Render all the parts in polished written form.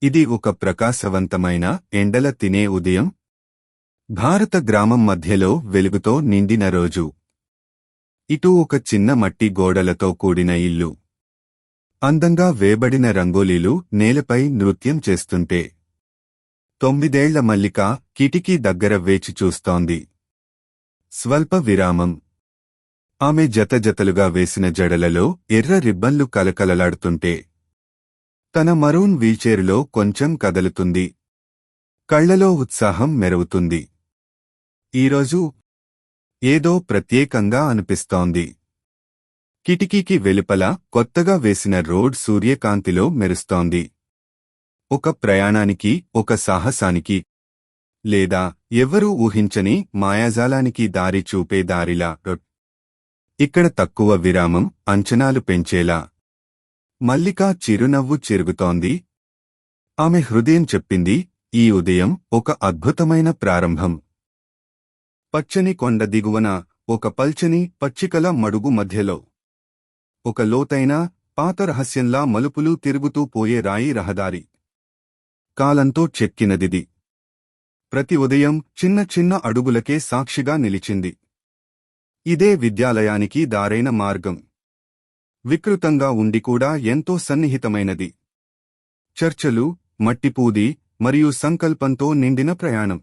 ఇది ఒక ప్రకాశవంతమైన ఎండల తినే ఉదయం. భారత గ్రామం మధ్యలో వెలుగుతో నిండిన రోజు. ఇటు ఒక చిన్న మట్టి గోడలతో కూడిన ఇల్లు. అందంగా వేబడిన రంగోలీలు నేలపై నృత్యం చేస్తుంటే 9 ఏళ్ల మల్లిక కిటికీ దగ్గర వేచి చూస్తోంది. స్వల్ప విరామం. ఆమె జతజతలుగా వేసిన జడలలో ఎర్ర రిబ్బన్లు కలకలలాడుతుంటే తన మరూన్ వీల్చైరులో కొంచెం కదలుతుంది. కళ్లలో ఉత్సాహం మెరువుతుంది. ఈరోజు ఏదో ప్రత్యేకంగా అనిపిస్తోంది. కిటికీకి వెలుపల కొత్తగా వేసిన రోడ్ సూర్యకాంతిలో మెరుస్తోంది. ఒక ప్రయాణానికి, ఒక సాహసానికి, లేదా ఎవ్వరూ ఊహించని మాయాజాలానికి దారి చూపే దారిలా. ఇక్కడ తక్కువ విరామం అంచనాలు పెంచేలా. మల్లిక చిరునవ్వు చెరుగుతోంది. ఆమె హృదయం చెప్పింది, ఈ ఉదయం ఒక అద్భుతమైన ప్రారంభం. పచ్చని కొండ దిగువన ఒక పల్చని పచ్చికల మడుగు మధ్యలో ఒక లోతైన పాత రహస్యంలా మలుపులు తిరుగుతూ పోయే రాయి రహదారి. కాలంతో చెక్కినదిది. ప్రతి ఉదయం చిన్న చిన్న అడుగులకే సాక్షిగా నిలిచింది. ఇదే విద్యాలయానికి దారైన మార్గం. వికృతంగా ఉండి కూడా ఎంతో సన్నిహితమైనది. చర్చలు, మట్టిపూది మరియు సంకల్పంతో నిండిన ప్రయాణం.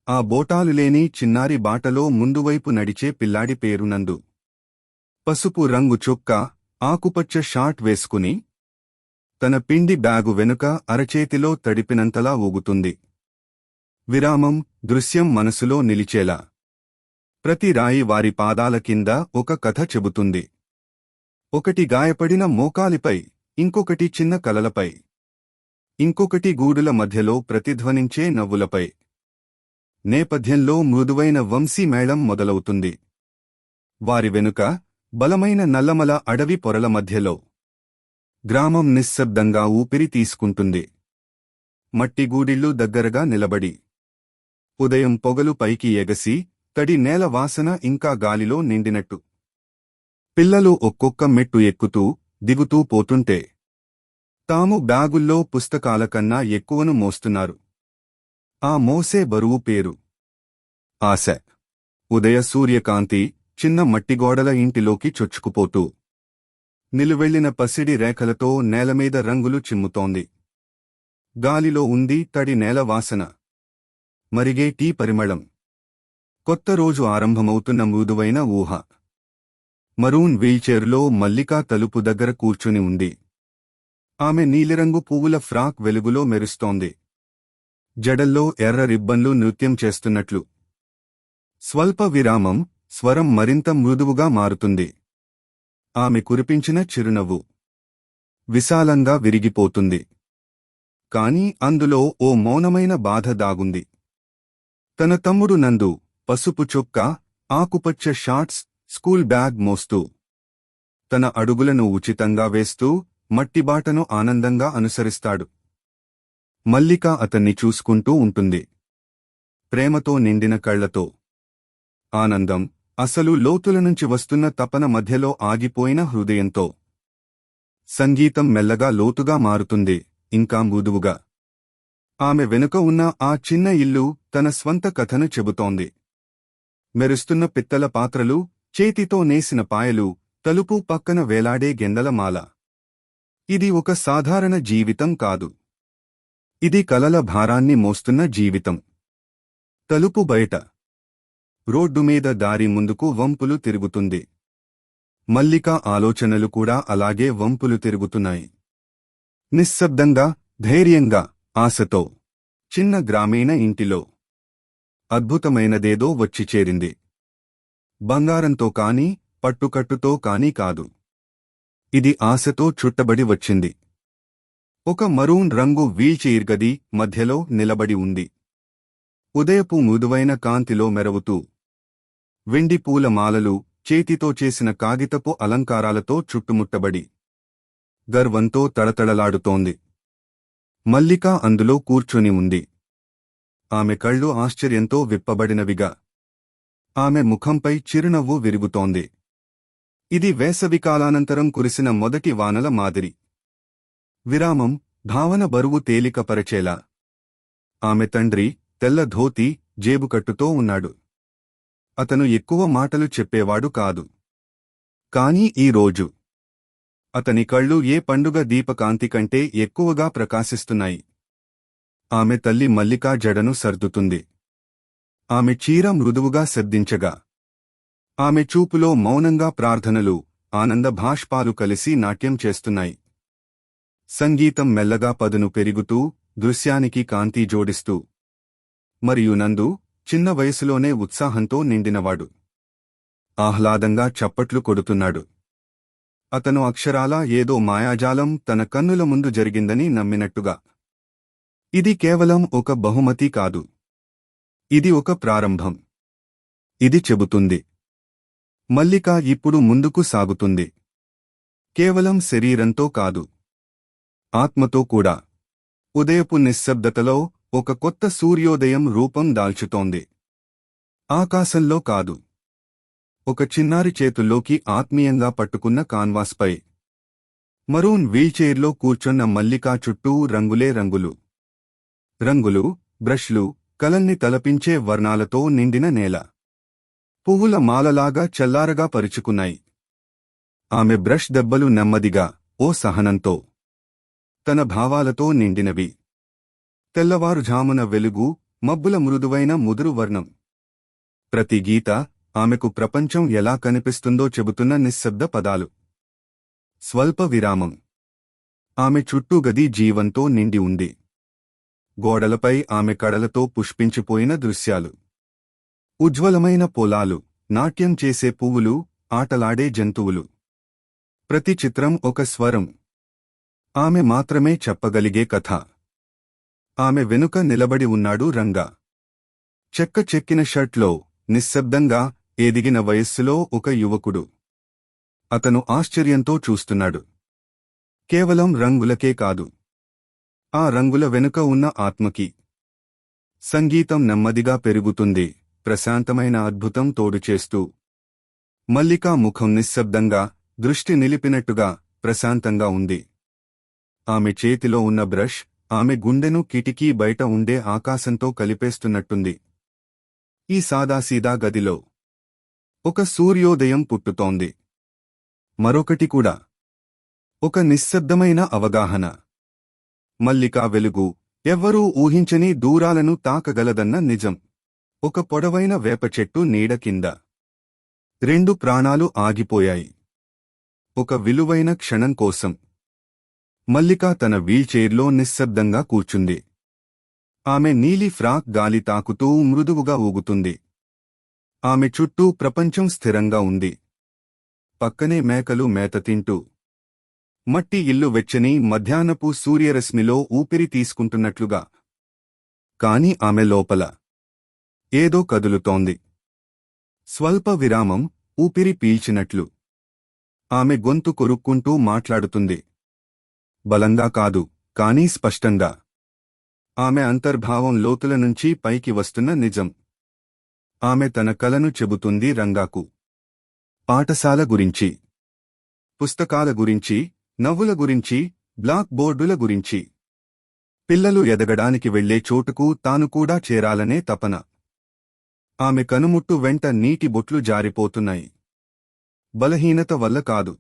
ఆ బోటాలులేని చిన్నారి బాటలో ముందువైపు నడిచే పిల్లాడి పేరు నందు. పసుపు రంగు చొక్కా, ఆకుపచ్చ షార్ట్ వేసుకుని తన పిండి బ్యాగు వెనుక అరచేతిలో తడిపినంతలా ఊగుతుంది. విరామం, దృశ్యం మనసులో నిలిచేలా. ప్రతి రాయి వారి పాదాల కింద ఒక కథ చెబుతుంది. ఒకటి గాయపడిన మోకాలిపై, ఇంకొకటి చిన్న కలలపై, ఇంకొకటి గూడుల మధ్యలో ప్రతిధ్వనించే నవ్వులపై. నేపథ్యంలో మృదువైన వంశీ మేళం మొదలవుతుంది. వారి వెనుక బలమైన నల్లమల అడవి పొరల మధ్యలో గ్రామం నిశ్శబ్దంగా ఊపిరి తీసుకుంటుంది. మట్టిగూడిళ్ళు దగ్గరగా నిలబడి ఉదయం పొగలు పైకి ఎగసి తడి నేల వాసన ఇంకా గాలిలో నిండినట్టు. పిల్లలు ఒక్కొక్క మెట్టు ఎక్కుతూ దిగుతూ పోతుంటే తాము బ్యాగుల్లో పుస్తకాల కన్నా ఎక్కువను మోస్తున్నారు. ఆ మోసే బరువు పేరు ఆశ. ఉదయ సూర్యకాంతి చిన్న మట్టిగోడల ఇంటిలోకి చొచ్చుకుపోతూ నిలువెళ్లిన పసిడి రేఖలతో నేలమీద రంగులు చిమ్ముతోంది. గాలిలో ఉంది తడి నేల వాసన, మరిగే టీ పరిమళం, కొత్త రోజు ఆరంభమవుతున్న మృదువైన ఊహ. మరూన్ వీల్చైరులో మల్లిక తలుపు దగ్గర కూర్చుని ఉంది. ఆమె నీలిరంగు పువ్వుల ఫ్రాక్ వెలుగులో మెరుస్తోంది. జడల్లో ఎర్ర రిబ్బన్లు నృత్యం చేస్తున్నట్లు. స్వల్ప విరామం, స్వరం మరింత మృదువుగా మారుతుంది. ఆమె కురిపించిన చిరునవ్వు విశాలంగా విరిగిపోతుంది. కాని అందులో ఓ మౌనమైన బాధ దాగుంది. తన తమ్ముడు నందు పసుపు చొక్కా, ఆకుపచ్చ షార్ట్స్, స్కూల్ బ్యాగ్ మోస్తూ తన అడుగులను ఉచితంగా వేస్తూ మట్టిబాటను ఆనందంగా అనుసరిస్తాడు. మల్లిక అతన్ని చూసుకుంటూ ఉంటుంది. ప్రేమతో నిండిన కళ్లతో. ఆనందం, అసలు లోతుల నుంచి వస్తున్న తపన మధ్యలో ఆగిపోయిన హృదయంతో. సంగీతం మెల్లగా లోతుగా మారుతుంది, ఇంకా మృదువుగా. ఆమె వెనుక ఉన్న ఆ చిన్న ఇల్లు తన స్వంత కథను చెబుతోంది. మెరుస్తున్న పిత్తల పాత్రలు, చేతితో నేసిన పాయలు, తలుపు పక్కన వేలాడే గెందల మాల. ఇది ఒక సాధారణ జీవితం కాదు. ఇది కలల భారాన్ని మోస్తున్న జీవితం. తలుపు బయట రోడ్డు మీద దారి ముందుకు వంపులు తిరుగుతుంది. మల్లిక ఆలోచనలు కూడా అలాగే వంపులు తిరుగుతున్నాయి. నిశ్శబ్దంగా, ధైర్యంగా, ఆశతో. చిన్న గ్రామీణ ఇంటిలో అద్భుతమైనదేదో వచ్చి చేరింది. బంగారంతో కాని, పట్టుకట్టుతో కాని కాదు. ఇది ఆశతో చుట్టబడి వచ్చింది. ఒక మరూన్ రంగు వీల్చైర్ గది మధ్యలో నిలబడి ఉంది. ఉదయపు మృదువైన కాంతిలో మెరవుతూ వెండి పూల మాలలు, చేతితో చేసిన కాగితపు అలంకారాలతో చుట్టుముట్టబడి గర్వంతో తడతడలాడుతోంది. మల్లిక అందులో కూర్చొని ఉంది. ఆమె కళ్ళు ఆశ్చర్యంతో విప్పబడినవిగా. ఆమె ముఖంపై చిరునవ్వు విరుగుతోంది. ఇది వేసవికాలానంతరం కురిసిన మొదటి వానల మాదిరి. విరామం, భావన బరువు తేలికపరచేలా. ఆమె తండ్రి తెల్ల ధోతి, జేబుకట్టుతో ఉన్నాడు. అతను ఎక్కువ మాటలు చెప్పేవాడు కాదు. కాని ఈ రోజు అతని కళ్ళు ఏ పండుగ దీపకాంతి కంటే ఎక్కువగా ప్రకాశిస్తున్నాయి. ఆమె తల్లి మల్లికా జడను సర్దుతుంది. ఆమె చీర మృదువుగా శబ్దించగా, ఆమె చూపులో మౌనంగా ప్రార్థనలు, ఆనంద భాష్పాలు కలిసి నాట్యం చేస్తున్నాయి. సంగీతం మెల్లగా పదును పెరుగుతూ, దృశ్యానికి కాంతి జోడిస్తూ. మరియు నందు చిన్న వయసులోనే ఉత్సాహంతో నిండినవాడు. ఆహ్లాదంగా చప్పట్లు కొడుతున్నాడు. అతను అక్షరాలా ఏదో మాయాజాలం తన కన్నుల ముందు జరిగిందని నమ్మినట్టుగా. ఇది కేవలం ఒక బహుమతి కాదు. ఇది ఒక ప్రారంభం. ఇది చెబుతుంది, మల్లిక ఇప్పుడు ముందుకు సాగుతుంది. కేవలం శరీరంతో కాదు, ఆత్మతో కూడా. ఉదయపు నిశ్శబ్దతలో ఒక కొత్త సూర్యోదయం రూపం దాల్చుతోంది. ఆకాశంలో కాదు, ఒక చిన్నారి చేతుల్లోకి ఆత్మీయంగా పట్టుకున్న కాన్వాస్పై. మరూన్ వీల్చైర్లో కూర్చున్న మల్లికా చుట్టూ రంగులే రంగులు. రంగులు, బ్రష్లు, కలల్ని తలపించే వర్ణాలతో నిండిన నేల. పువ్వుల మాలలాగా చల్లారగా పరుచుకున్నాయి. ఆమె బ్రష్ దెబ్బలు నెమ్మదిగా, ఓ సహనంతో, తన భావాలతో నిండినవి. తెల్లవారుఝామున వెలుగు, మబ్బుల మృదువైన ముదురు వర్ణం. ప్రతి గీత ఆమెకు ప్రపంచం ఎలా కనిపిస్తుందో చెబుతున్న నిశ్శబ్ద పదాలు. స్వల్ప విరామం. ఆమె చుట్టూ గది జీవంతో నిండి ఉంది. గోడలపై ఆమె కడలతో పుష్పించిపోయిన దృశ్యాలు. ఉజ్వలమైన పొలాలు, నాట్యం చేసే పువ్వులు, ఆటలాడే జంతువులు. ప్రతి చిత్రం ఒక స్వరం. ఆమె మాత్రమే చెప్పగలిగే కథ. ఆమె వెనుక నిలబడి ఉన్నాడు రంగా. చెక్క చెక్కిన షర్ట్లో, నిశ్శబ్దంగా, ఎదిగిన వయస్సులో ఒక యువకుడు. అతను ఆశ్చర్యంతో చూస్తున్నాడు. కేవలం రంగులకే కాదు, ఆ రంగుల వెనుక ఉన్న ఆత్మకి. సంగీతం నెమ్మదిగా పెరుగుతుంది, ప్రశాంతమైన అద్భుతం తోడుచేస్తూ. మల్లికా ముఖం నిశ్శబ్దంగా, దృష్టి నిలిపినట్టుగా, ప్రశాంతంగా ఉంది. ఆమె చేతిలో ఉన్న బ్రష్, ఆమె గుండెను కిటికీ బయట ఉండే ఆకాశంతో కలిపేస్తున్నట్టుంది. ఈ సాదాసీదా గదిలో ఒక సూర్యోదయం పుట్టుతోంది. మరొకటి కూడా. ఒక నిశ్శబ్దమైన అవగాహన. మల్లికా వెలుగు, ఎవ్వరూ ఊహించని దూరాలను తాకగలదన్న నిజం. ఒక పొడవైన వేపచెట్టు నీడ కింద 2 ప్రాణాలు ఆగిపోయాయి. ఒక విలువైన క్షణం కోసం. మల్లిక తన వీల్చైర్లో నిశ్శబ్దంగా కూర్చుంది. ఆమె నీలి ఫ్రాక్ గాలి తాకుతూ మృదువుగా ఊగుతుంది. ఆమె చుట్టూ ప్రపంచం స్థిరంగా ఉంది. పక్కనే మేకలు మేత తింటూ. మట్టి ఇల్లు వెచ్చని మధ్యాహ్నపు సూర్యరశ్మిలో ఊపిరి తీసుకుంటున్నట్లుగా. కాని ఆమె లోపల ఏదో కదులుతోంది. స్వల్ప విరామం, ఊపిరి పీల్చినట్లు. ఆమె గొంతు కొరుక్కుంటూ మాట్లాడుతుంది. బలంగా కాదు, కానీ స్పష్టంగా. ఆమె అంతర్భావం లోతుల నుంచి పైకి వస్తున్న నిజం. ఆమె తన కలను చెబుతుంది రంగాకు. పాఠశాల గురించి, పుస్తకాల గురించి, నవ్వుల గురించి, బ్లాక్ బోర్డుల గురించి. పిల్లలు ఎదగడానికి వెళ్లే చోటుకు తాను కూడా చేరాలనే తపన. ఆమె కనుముట్టు వెంట నీటి బొట్లు జారిపోతున్నాయి. బలహీనత వల్ల కాదు,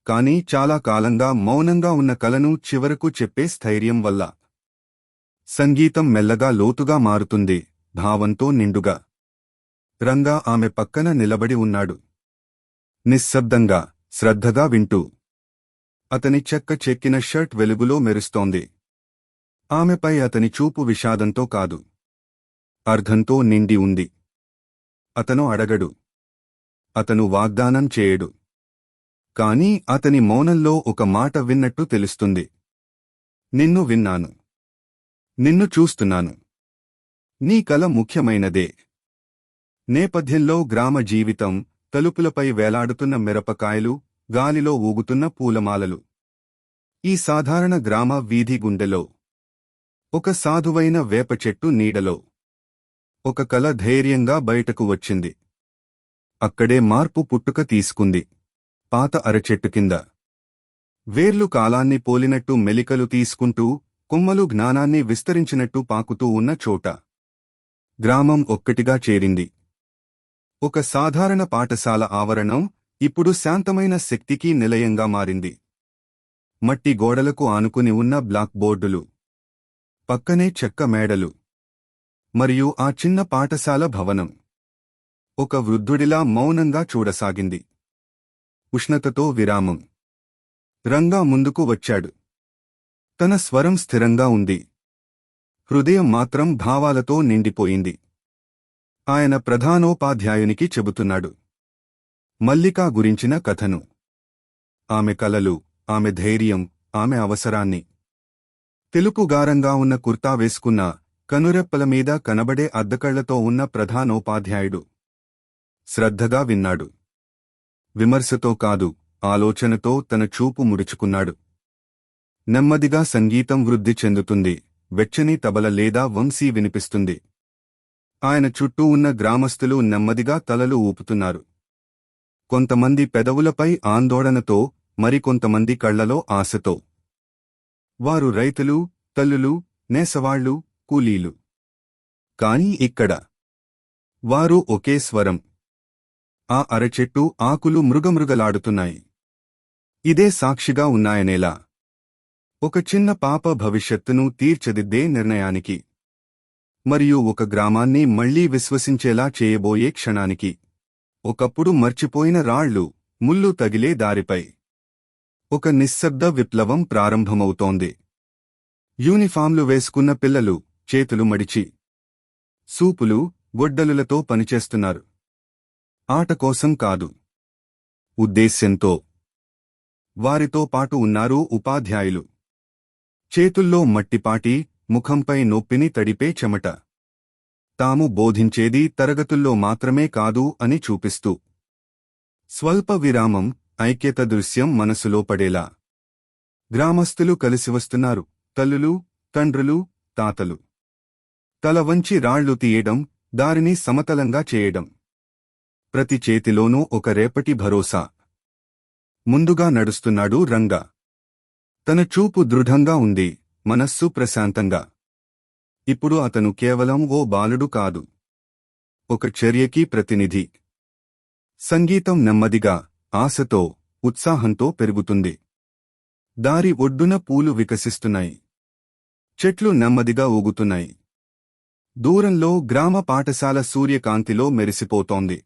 కాని చాలా కాలంగా మౌనంగా ఉన్న కలను చివరకు చెప్పే స్థైర్యం వల్ల. సంగీతం మెల్లగా లోతుగా మారుతుంది, భావంతో నిండుగా. రంగా ఆమె పక్కన నిలబడి ఉన్నాడు. నిశ్శబ్దంగా, శ్రద్ధగా వింటూ. అతని చెక్క చెక్కిన షర్ట్ వెలుగులో మెరుస్తోంది. ఆమెపై అతని చూపు విషాదంతో కాదు, అర్థంతో నిండి ఉంది. అతను అడగడు, అతను వాగ్దానం చేయడు. కాని అతని మౌనంలో ఒక మాట విన్నట్టు తెలుస్తుంది. నిన్ను విన్నాను. నిన్ను చూస్తున్నాను. నీ కల ముఖ్యమైనదే. నేపథ్యంలో గ్రామ జీవితం, తలుపులపై వేలాడుతున్న మిరపకాయలు, గాలిలో ఊగుతున్న పూలమాలలు. ఈ సాధారణ గ్రామ వీధి గుండెలో, ఒక సాధువైన వేపచెట్టు నీడలో, ఒక కల ధైర్యంగా బయటకు వచ్చింది. అక్కడే మార్పు పుట్టుక తీసుకుంది. పాత అరచెట్టు కింద. వేర్లు కాలాన్ని పోలినట్టు మెలికలు తీసుకుంటూ, కొమ్మలు జ్ఞానాన్ని విస్తరించినట్టు పాకుతూ ఉన్న చోట గ్రామం ఒక్కటిగా చేరింది. ఒక సాధారణ పాఠశాల ఆవరణం ఇప్పుడు శాంతమైన శక్తికి నిలయంగా మారింది. మట్టి గోడలకు ఆనుకుని ఉన్న బ్లాక్ బోర్డులు, పక్కనే చెక్క మేడలు, మరియు ఆ చిన్న పాఠశాల భవనం ఒక వృద్ధుడిలా మౌనంగా చూడసాగింది. ఉష్ణతతో విరామం. రంగా ముందుకు వచ్చాడు. తన స్వరం స్థిరంగా ఉంది. హృదయం మాత్రం భావాలతో నిండిపోయింది. ఆయన ప్రధానోపాధ్యాయునికి చెబుతున్నాడు మల్లికా గురించిన కథను. ఆమె కలలు, ఆమె ధైర్యం, ఆమె అవసరాన్ని. తెలుపుగారంగా ఉన్న కుర్తా వేసుకున్న, కనురెప్పల మీద కనబడే అద్దకళ్లతో ఉన్న ప్రధానోపాధ్యాయుడు శ్రద్ధగా విన్నాడు. విమర్శతో కాదు, ఆలోచనతో తన చూపు ముడుచుకున్నాడు. నెమ్మదిగా సంగీతం వృద్ధి చెందుతుంది. వెచ్చని తబల లేదా వంశీ వినిపిస్తుంది. ఆయన చుట్టూ ఉన్న గ్రామస్తులు నెమ్మదిగా తలలు ఊపుతున్నారు. కొంతమంది పెదవులపై ఆందోళనతో, మరికొంతమంది కళ్లలో ఆశతో. వారు రైతులు, తల్లులు, నేసవాళ్లు, కూలీలు. కాని ఇక్కడ వారు ఒకే స్వరం. ఆ అరచెట్టు ఆకులు మృగమృగలాడుతున్నాయి. ఇదే సాక్షిగా ఉన్నాయనేలా. ఒక చిన్న పాప భవిష్యత్తును తీర్చిదిద్దే నిర్ణయానికి. మరియు ఒక గ్రామాన్ని మళ్లీ విశ్వసించేలా చేయబోయే క్షణానికి. ఒకప్పుడు మర్చిపోయిన రాళ్లు, ముళ్ళు తగిలే దారిపై ఒక నిశ్శబ్ద విప్లవం ప్రారంభమవుతోంది. యూనిఫాంలు వేసుకున్న పిల్లలు చేతులు మడిచి సూపులు, గొడ్డలులతో పనిచేస్తున్నారు. ఆట కోసం కాదు, ఉద్దేశ్యంతో. వారితో పాటు ఉన్నారు ఉపాధ్యాయులు. చేతుల్లో మట్టిపాటి, ముఖంపై నొప్పిని తడిపే చెమట. తాము బోధించేది తరగతుల్లో మాత్రమే కాదు అని చూపిస్తూ. స్వల్ప విరామం, ఐక్యత దృశ్యం మనసులో పడేలా. గ్రామస్తులు కలిసి వస్తున్నారు. తల్లులు, తండ్రులు, తాతలు. తల వంచి రాళ్లు తీయడం, దారిని సమతలంగా చేయడం. ప్రతి చేతిలోనూ ఒక రేపటి భరోసా. ముందుగా నడుస్తున్నాడు రంగా. తన చూపు దృఢంగా ఉంది, మనస్సు ప్రశాంతంగా. ఇప్పుడు అతను కేవలం ఓ బాలుడు కాదు, ఒక చర్యకి ప్రతినిధి. సంగీతం నెమ్మదిగా, ఆశతో, ఉత్సాహంతో పెరుగుతుంది. దారి ఒడ్డున పూలు వికసిస్తున్నాయి. చెట్లు నెమ్మదిగా ఊగుతున్నాయి. దూరంలో గ్రామ పాఠశాల సూర్యకాంతిలో మెరిసిపోతోంది.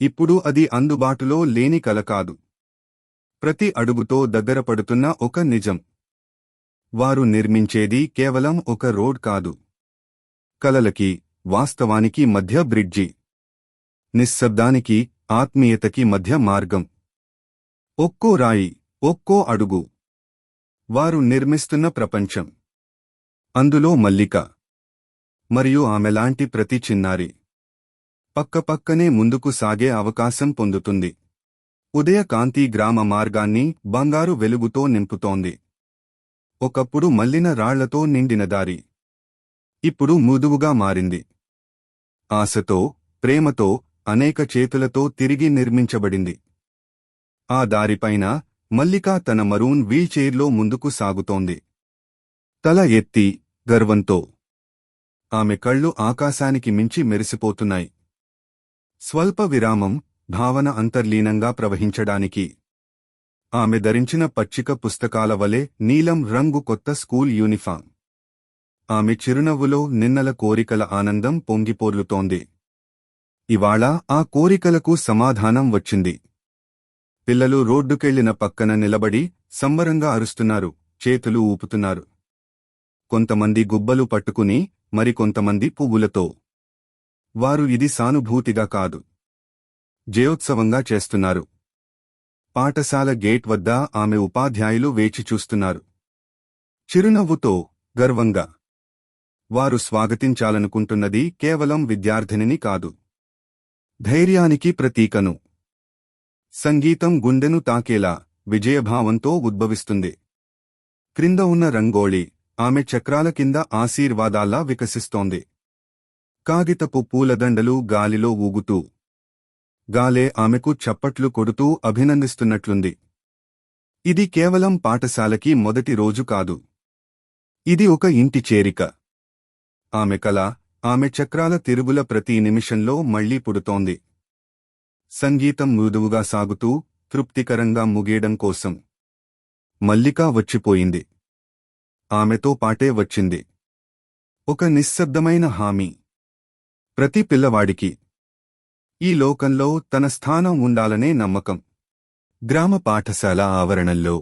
ఇప్పుడు అది అందుబాటులో లేని కల కాదు. ప్రతి అడుగుతో దగ్గరపడుతున్న ఒక నిజం. వారు నిర్మించేది కేవలం ఒక రోడ్ కాదు. కలలకి, వాస్తవానికి మధ్య బ్రిడ్జి. నిశ్శబ్దానికి, ఆత్మీయతకి మధ్య మార్గం. ఒక్కో రాయి, ఒక్కో అడుగు. వారు నిర్మిస్తున్న ప్రపంచం. అందులో మల్లిక మరియు ఆమెలాంటి ప్రతి చిన్నారి పక్కపక్కనే ముందుకు సాగే అవకాశం పొందుతుంది. ఉదయకాంతి గ్రామ మార్గాన్ని బంగారు వెలుగుతో నింపుతోంది. ఒకప్పుడు మల్లిన రాళ్లతో నిండిన దారి ఇప్పుడు మృదువుగా మారింది. ఆశతో, ప్రేమతో, అనేక చేతులతో తిరిగి నిర్మించబడింది. ఆ దారిపైన మల్లిక తన మరూన్ వీల్చైర్లో ముందుకు సాగుతోంది. తల ఎత్తి, గర్వంతో. ఆమె కళ్ళు ఆకాశానికి మించి మెరిసిపోతున్నాయి. స్వల్ప విరామం, భావన అంతర్లీనంగా ప్రవహించడానికి. ఆమె ధరించిన పచ్చిక పుస్తకాల వలె నీలం రంగు కొత్త స్కూల్ యూనిఫాం. ఆమె చిరునవ్వులో నిన్నల కోరికల ఆనందం పొంగిపోర్లుతోంది. ఇవాళ ఆ కోరికలకు సమాధానం వచ్చింది. పిల్లలు రోడ్డుకెళ్లిన పక్కన నిలబడి సంబరంగా అరుస్తున్నారు, చేతులు ఊపుతున్నారు. కొంతమంది గుబ్బలు పట్టుకుని, మరికొంతమంది పువ్వులతో. వారు ఇది సానుభూతిగా కాదు, జయోత్సవంగా చేస్తున్నారు. పాఠశాల గేట్ వద్ద ఆమె ఉపాధ్యాయులు వేచి చూస్తున్నారు. చిరునవ్వుతో, గర్వంగా. వారు స్వాగతించాలనుకుంటున్నది కేవలం విద్యార్థినిని కాదు, ధైర్యానికి ప్రతీకను. సంగీతం గుండెను తాకేలా, విజయభావంతో ఉద్భవిస్తుంది. క్రింద ఉన్న రంగోళి, ఆమె చక్రాల కింద ఆశీర్వాదాల్లా వికసిస్తోంది. కాగితపు పూలదండలు గాలిలో ఊగుతూ. గాలే ఆమెకు చప్పట్లు కొడుతూ అభినందిస్తున్నట్లుంది. ఇది కేవలం పాఠశాలకి మొదటి రోజు కాదు. ఇది ఒక ఇంటి చేరిక. ఆమె కల, ఆమె చక్రాల తిరుగుల ప్రతి నిమిషంలో మళ్లీ పుడుతోంది. సంగీతం మృదువుగా సాగుతూ, తృప్తికరంగా ముగియడం కోసం. మల్లిక వచ్చిపోయింది. ఆమెతో పాటే వచ్చింది ఒక నిశ్శబ్దమైన హామీ. ప్రతి పిల్లవాడికి ఈ లోకంలో తన స్థానం ఉండాలనే నమ్మకం. గ్రామ పాఠశాల ఆవరణంలో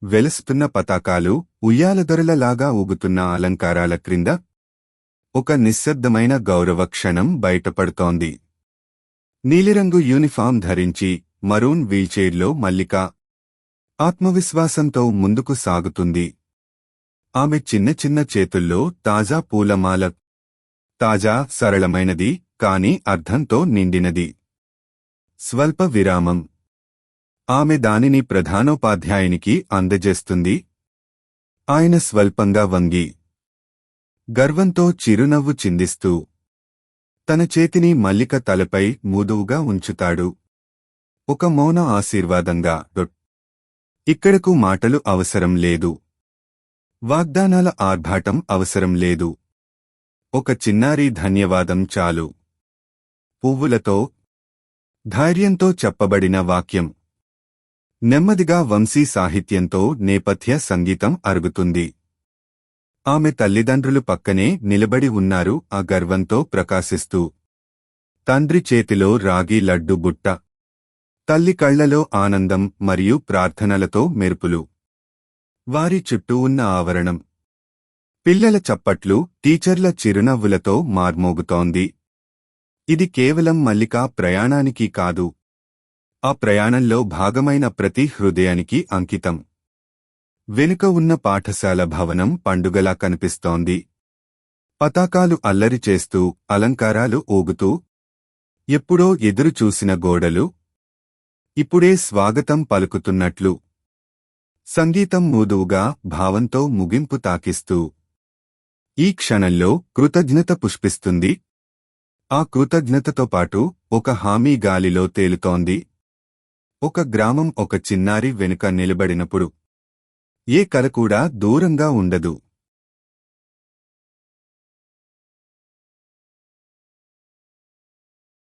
వెలుస్తున్న పతాకాలు, ఉయ్యాలదొరలలాగా ఊగుతున్న అలంకారాల క్రింద ఒక నిశ్శబ్దమైన గౌరవ క్షణం బయటపడుతోంది. నీలిరంగు యూనిఫాం ధరించి, మరూన్ వీల్చైర్లో మల్లిక ఆత్మవిశ్వాసంతో ముందుకు సాగుతుంది. ఆమె చిన్న చిన్న చేతుల్లో తాజా పూలమాల. తాజా, సరళమైనది, కాని అర్థంతో నిండినది. స్వల్ప విరామం. ఆమె దానిని ప్రధానోపాధ్యాయునికి అందజేస్తుంది. ఆయన స్వల్పంగా వంగి, గర్వంతో చిరునవ్వు చిందిస్తూ, తన చేతిని మల్లిక తలపై మృదువుగా ఉంచుతాడు. ఒక మౌన ఆశీర్వాదంగా. ఇక్కడకు మాటలు అవసరం లేదు. వాగ్దానాల ఆర్భాటం అవసరం లేదు. ఒక చిన్నారి ధన్యవాదం చాలు. పువ్వులతో, ధైర్యంతో చెప్పబడిన వాక్యం. నెమ్మదిగా వంశీ సాహిత్యంతో నేపథ్య సంగీతం అరుగుతుంది. ఆమె తల్లిదండ్రులు పక్కనే నిలబడి ఉన్నారు, ఆ గర్వంతో ప్రకాశిస్తూ. తండ్రి చేతిలో రాగి లడ్డు బుట్ట. తల్లి కళ్లలో ఆనందం మరియు ప్రార్థనలతో మెరుపులు. వారి చుట్టూ ఉన్న ఆవరణం పిల్లల చప్పట్లు, టీచర్ల చిరునవ్వులతో మార్మోగుతోంది. ఇది కేవలం మల్లిక ప్రయాణానికి కాదు, ఆ ప్రయాణంలో భాగమైన ప్రతి హృదయానికి అంకితం. వెనుక ఉన్న పాఠశాల భవనం పండుగలా కనిపిస్తోంది. పతాకాలు అల్లరి చేస్తూ, అలంకారాలు ఊగుతూ. ఎప్పుడో ఎదురుచూసిన గోడలు ఇప్పుడే స్వాగతం పలుకుతున్నట్లు. సంగీతం మృదువుగా, భావంతో ముగింపు తాకిస్తూ. ఈ క్షణంలో కృతజ్ఞత పుష్పిస్తుంది. ఆ కృతజ్ఞతతో పాటు ఒక హామీ గాలిలో తేలుతోంది. ఒక గ్రామం ఒక చిన్నారి వెనుక నిలబడినప్పుడు ఏ కల కూడా దూరంగా ఉండదు.